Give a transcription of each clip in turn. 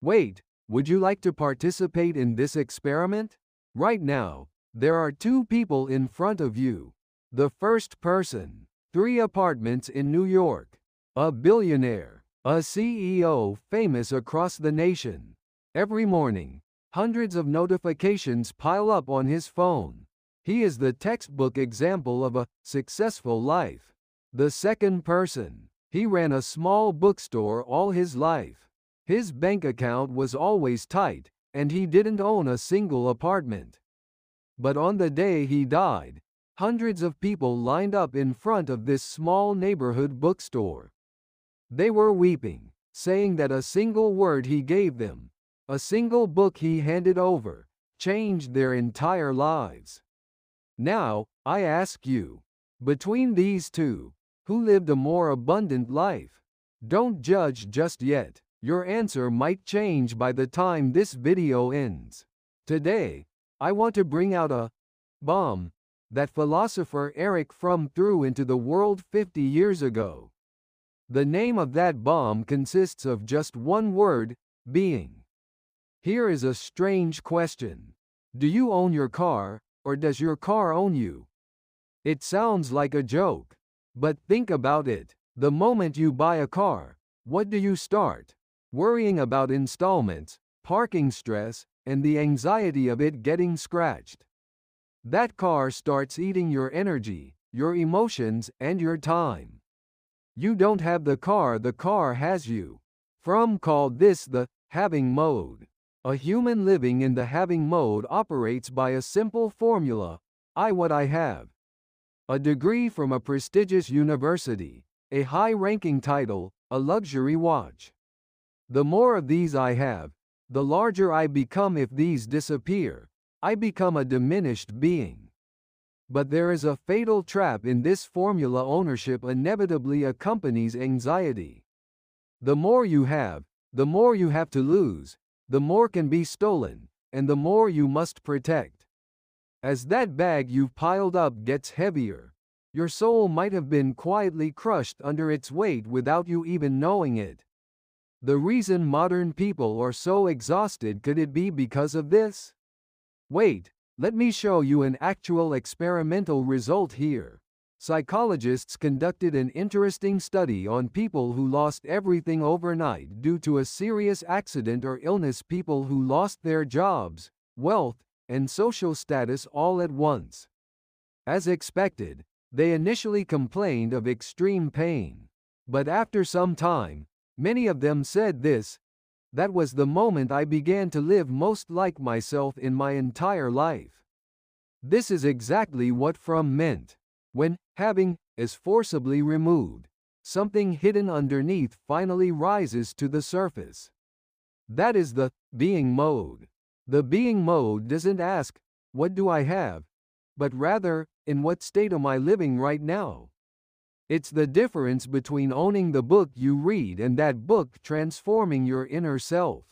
Wait, would you like to participate in this experiment? Right now, there are two people in front of you. The first person, 3 apartments in New York. A billionaire, a CEO famous across the nation. Every morning, hundreds of notifications pile up on his phone. He is the textbook example of a successful life. The second person, he ran a small bookstore all his life. His bank account was always tight, and he didn't own a single apartment. But on the day he died, hundreds of people lined up in front of this small neighborhood bookstore. They were weeping, saying that a single word he gave them, a single book he handed over, changed their entire lives. Now, I ask you, between these two, who lived a more abundant life? Don't judge just yet. Your answer might change by the time this video ends. Today, I want to bring out a bomb that philosopher Erich Fromm threw into the world 50 years ago. The name of that bomb consists of just one word, being. Here is a strange question. Do you own your car, or does your car own you? It sounds like a joke. But think about it. The moment you buy a car, what do you start? Worrying about installments, parking stress, and the anxiety of it getting scratched. That car starts eating your energy, your emotions, and your time. You don't have the car has you. Fromm called this the having mode. A human living in the having mode operates by a simple formula: I what I have. A degree from a prestigious university, a high-ranking title, a luxury watch. The more of these I have, the larger I become. If these disappear, I become a diminished being. But there is a fatal trap in this formula: ownership inevitably accompanies anxiety. The more you have, the more you have to lose, the more can be stolen, and the more you must protect. As that bag you've piled up gets heavier, your soul might have been quietly crushed under its weight without you even knowing it. The reason modern people are so exhausted, could it be because of this? Wait, let me show you an actual experimental result here. Psychologists conducted an interesting study on people who lost everything overnight due to a serious accident or illness, people who lost their jobs, wealth, and social status all at once. As expected, they initially complained of extreme pain. But after some time, many of them said this: that was the moment I began to live most like myself in my entire life. This is exactly what Fromm meant. When having is forcibly removed, something hidden underneath finally rises to the surface. That is the being mode. The being mode doesn't ask, what do I have? But rather, in what state am I living right now? It's the difference between owning the book you read and that book transforming your inner self.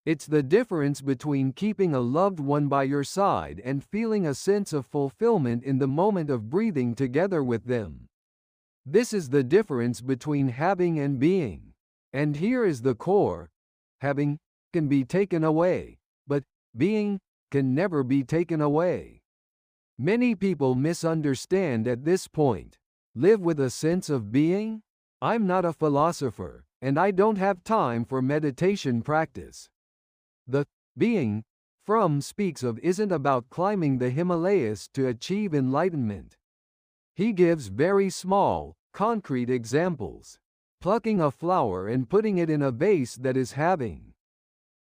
It's the difference between keeping a loved one by your side and feeling a sense of fulfillment in the moment of breathing together with them. This is the difference between having and being. And here is the core: having can be taken away, but being can never be taken away. Many people misunderstand at this point. Live with a sense of being? I'm not a philosopher, and I don't have time for meditation practice. The being Fromm speaks of isn't about climbing the Himalayas to achieve enlightenment. He gives very small, concrete examples. Plucking a flower and putting it in a vase that is having.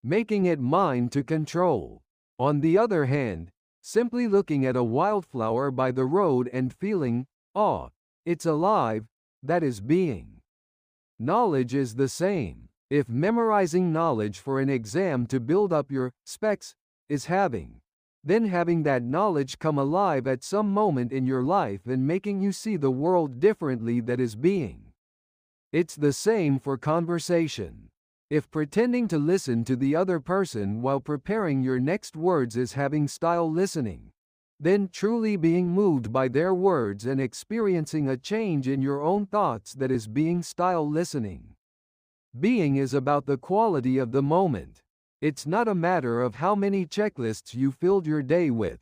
Making it mine to control. On the other hand, simply looking at a wildflower by the road and feeling, it's alive, that is being. Knowledge is the same. If memorizing knowledge for an exam to build up your specs is having, then having that knowledge come alive at some moment in your life and making you see the world differently, that is being. It's the same for conversation. If pretending to listen to the other person while preparing your next words is having style listening, then truly being moved by their words and experiencing a change in your own thoughts, that is being style listening. Being is about the quality of the moment. It's not a matter of how many checklists you filled your day with,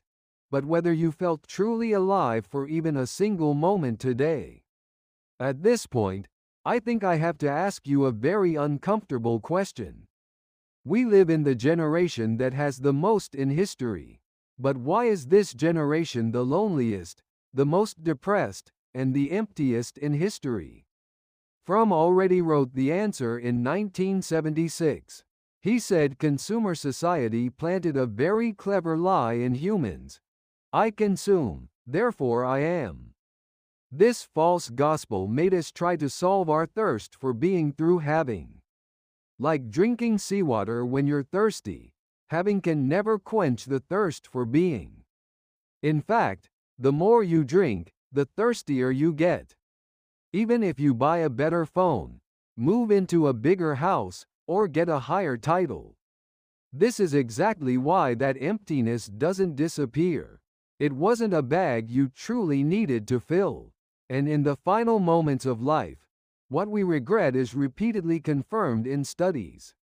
but whether you felt truly alive for even a single moment today. At this point, I think I have to ask you a very uncomfortable question. We live in the generation that has the most in history. But why is this generation the loneliest, the most depressed, and the emptiest in history? Fromm already wrote the answer in 1976. He said consumer society planted a very clever lie in humans. I consume, therefore I am. This false gospel made us try to solve our thirst for being through having. Like drinking seawater when you're thirsty, having can never quench the thirst for being. In fact, the more you drink, the thirstier you get. Even if you buy a better phone, move into a bigger house, or get a higher title. This is exactly why that emptiness doesn't disappear. It wasn't a bag you truly needed to fill. And in the final moments of life, what we regret is repeatedly confirmed in studies.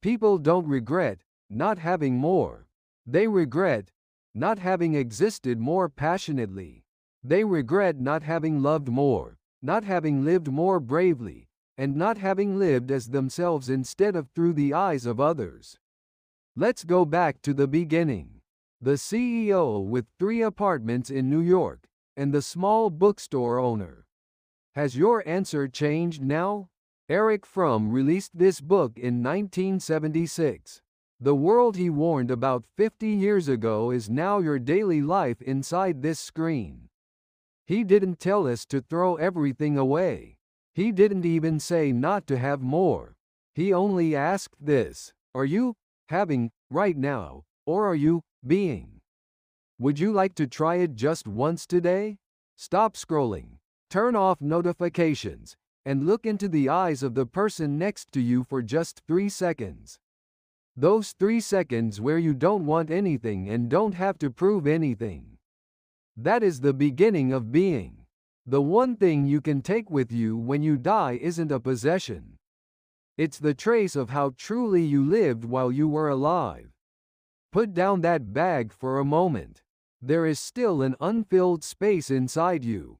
People don't regret not having more. They regret not having existed more passionately. They regret not having loved more, not having lived more bravely, and not having lived as themselves instead of through the eyes of others. Let's go back to the beginning. The CEO with 3 apartments in New York, and the small bookstore owner. Has your answer changed now? Erich Fromm released this book in 1976. The world he warned about 50 years ago is now your daily life inside this screen. He didn't tell us to throw everything away. He didn't even say not to have more. He only asked this: are you having right now, or are you being? Would you like to try it just once today? Stop scrolling, turn off notifications, and look into the eyes of the person next to you for just 3 seconds. Those 3 seconds where you don't want anything and don't have to prove anything. That is the beginning of being. The one thing you can take with you when you die isn't a possession. It's the trace of how truly you lived while you were alive. Put down that bag for a moment. There is still an unfilled space inside you.